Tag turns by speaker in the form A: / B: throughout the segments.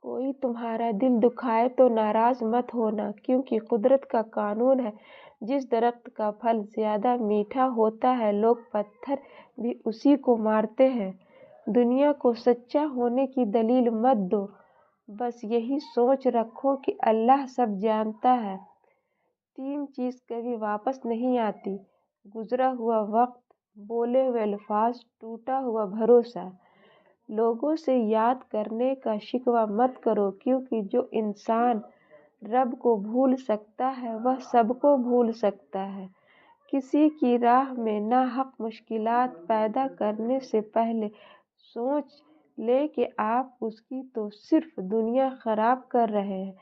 A: کوئی تمہارا دل دکھائے تو ناراض مت ہونا، کیونکہ قدرت کا قانون ہے، جس درخت کا پھل زیادہ میٹھا ہوتا ہے لوگ پتھر بھی اسی کو مارتے ہیں۔ دنیا کو سچا ہونے کی دلیل مت دو، بس یہی سوچ رکھو کہ اللہ سب جانتا ہے۔ 3 چیز کبھی واپس نہیں آتی: گزرا ہوا وقت، بولے ہوئے الفاظ، ٹوٹا ہوا بھروسہ۔ لوگوں سے یاد کرنے کا شکوہ مت کرو، کیونکہ جو انسان رب کو بھول سکتا ہے وہ سب کو بھول سکتا ہے۔ کسی کی راہ میں ناحق مشکلات پیدا کرنے سے پہلے سوچ لے کہ آپ اس کی تو صرف دنیا خراب کر رہے ہیں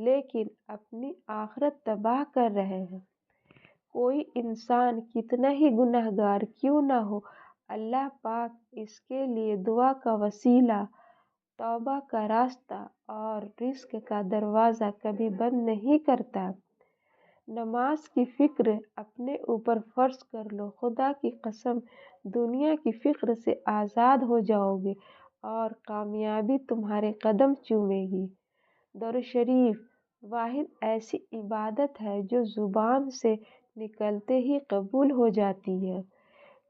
A: لیکن اپنی آخرت تباہ کر رہے ہیں۔ کوئی انسان کتنا ہی گنہگار کیوں نہ ہو، اللہ پاک اس کے لیے دعا کا وسیلہ، توبہ کا راستہ اور رزق کا دروازہ کبھی بند نہیں کرتا۔ نماز کی فکر اپنے اوپر فرض کر لو، خدا کی قسم دنیا کی فکر سے آزاد ہو جاؤ گے اور کامیابی تمہارے قدم چومے گی۔ درود شریف واحد ایسی عبادت ہے جو زبان سے نکلتے ہی قبول ہو جاتی ہے۔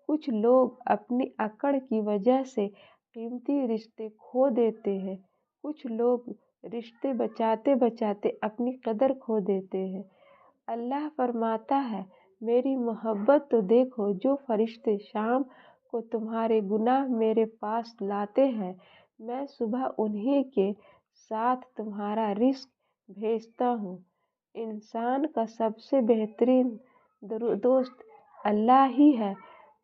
A: کچھ لوگ اپنی اکڑ کی وجہ سے قیمتی رشتے کھو دیتے ہیں، کچھ لوگ رشتے بچاتے بچاتے اپنی قدر کھو دیتے ہیں۔ اللہ فرماتا ہے، میری محبت تو دیکھو، جو فرشتے شام کو تمہارے گناہ میرے پاس لاتے ہیں، میں صبح انہی کے ساتھ تمہارا رزق بھیجتا ہوں۔ انسان کا سب سے بہترین دوست اللہ ہی ہے،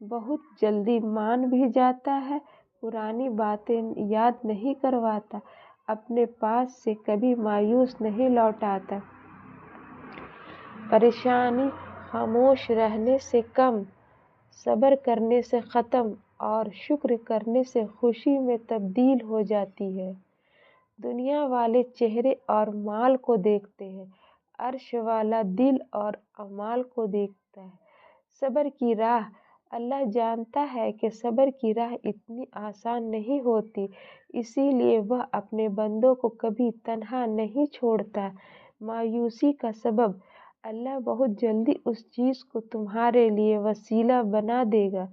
A: بہت جلدی مان بھی جاتا ہے، پرانی باتیں یاد نہیں کرواتا، اپنے پاس سے کبھی مایوس نہیں لوٹاتا۔ پریشانی خاموش رہنے سے کم، صبر کرنے سے ختم اور شکر کرنے سے خوشی میں تبدیل ہو جاتی ہے۔ دنیا والے چہرے اور مال کو دیکھتے ہیں، عرش والا دل اور اعمال کو دیکھتا ہے۔ صبر کی راہ اللہ جانتا ہے کہ صبر کی راہ اتنی آسان نہیں ہوتی، اسی لیے وہ اپنے بندوں کو کبھی تنہا نہیں چھوڑتا۔ مایوسی کا سبب اللہ بہت جلدی اس چیز کو تمہارے لیے وسیلہ بنا دے گا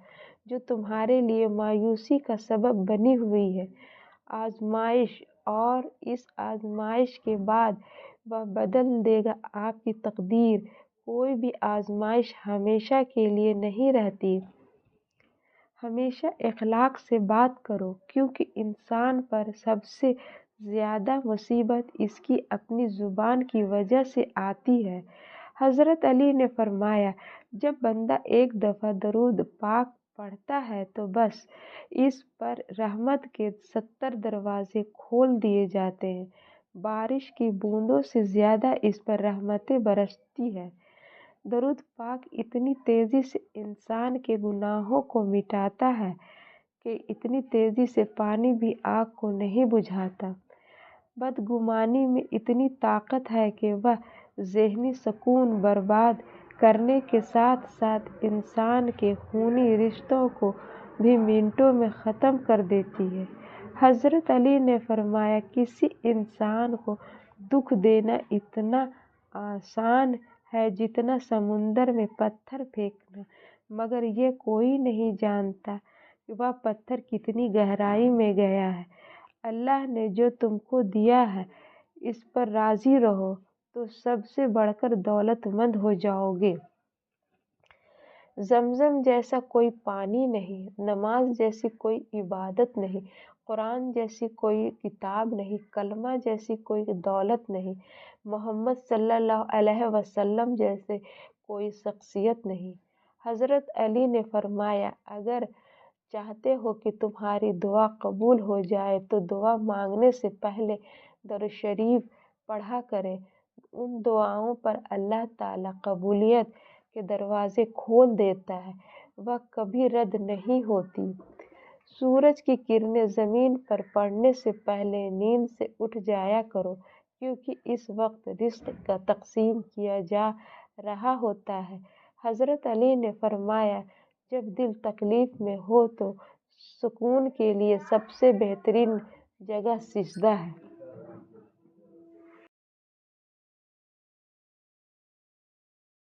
A: جو تمہارے لیے مایوسی کا سبب بنی ہوئی ہے، آزمائش، اور اس آزمائش کے بعد وہ بدل دے گا آپ کی تقدیر۔ کوئی بھی آزمائش ہمیشہ کے لیے نہیں رہتی۔ ہمیشہ اخلاق سے بات کرو، کیونکہ انسان پر سب سے زیادہ مصیبت اس کی اپنی زبان کی وجہ سے آتی ہے۔ حضرت علی نے فرمایا، جب بندہ ایک دفعہ درود پاک پڑھتا ہے تو بس اس پر رحمت کے 70 دروازے کھول دیے جاتے ہیں، بارش کی بوندوں سے زیادہ اس پر رحمتیں برستی ہیں۔ درود پاک اتنی تیزی سے انسان کے گناہوں کو مٹاتا ہے کہ اتنی تیزی سے پانی بھی آگ کو نہیں بجھاتا۔ بدگمانی میں اتنی طاقت ہے کہ وہ ذہنی سکون برباد کرنے کے ساتھ ساتھ انسان کے خونی رشتوں کو بھی منٹوں میں ختم کر دیتی ہے۔ حضرت علی نے فرمایا، کسی انسان کو دکھ دینا اتنا آسان ہے جتنا سمندر میں پتھر پھینکنا، مگر یہ کوئی نہیں جانتا کہ وہ پتھر کتنی گہرائی میں گیا ہے۔ اللہ نے جو تم کو دیا ہے اس پر راضی رہو تو سب سے بڑھ کر دولت مند ہو جاؤ گے۔ زمزم جیسا کوئی پانی نہیں، نماز جیسی کوئی عبادت نہیں، قرآن جیسی کوئی کتاب نہیں، کلمہ جیسی کوئی دولت نہیں، محمد صلی اللہ علیہ وسلم جیسے کوئی شخصیت نہیں۔ حضرت علی نے فرمایا، اگر چاہتے ہو کہ تمہاری دعا قبول ہو جائے تو دعا مانگنے سے پہلے درود شریف پڑھا کریں، ان دعاؤں پر اللہ تعالیٰ قبولیت کے دروازے کھول دیتا ہے، وہ کبھی رد نہیں ہوتی۔ سورج کی کرنیں زمین پر پڑنے سے پہلے نیند سے اٹھ جایا کرو، کیونکہ اس وقت رزق کا تقسیم کیا جا رہا ہوتا ہے۔ حضرت علی نے فرمایا، جب دل تکلیف میں ہو تو سکون کے لیے سب سے بہترین جگہ سجدہ ہے۔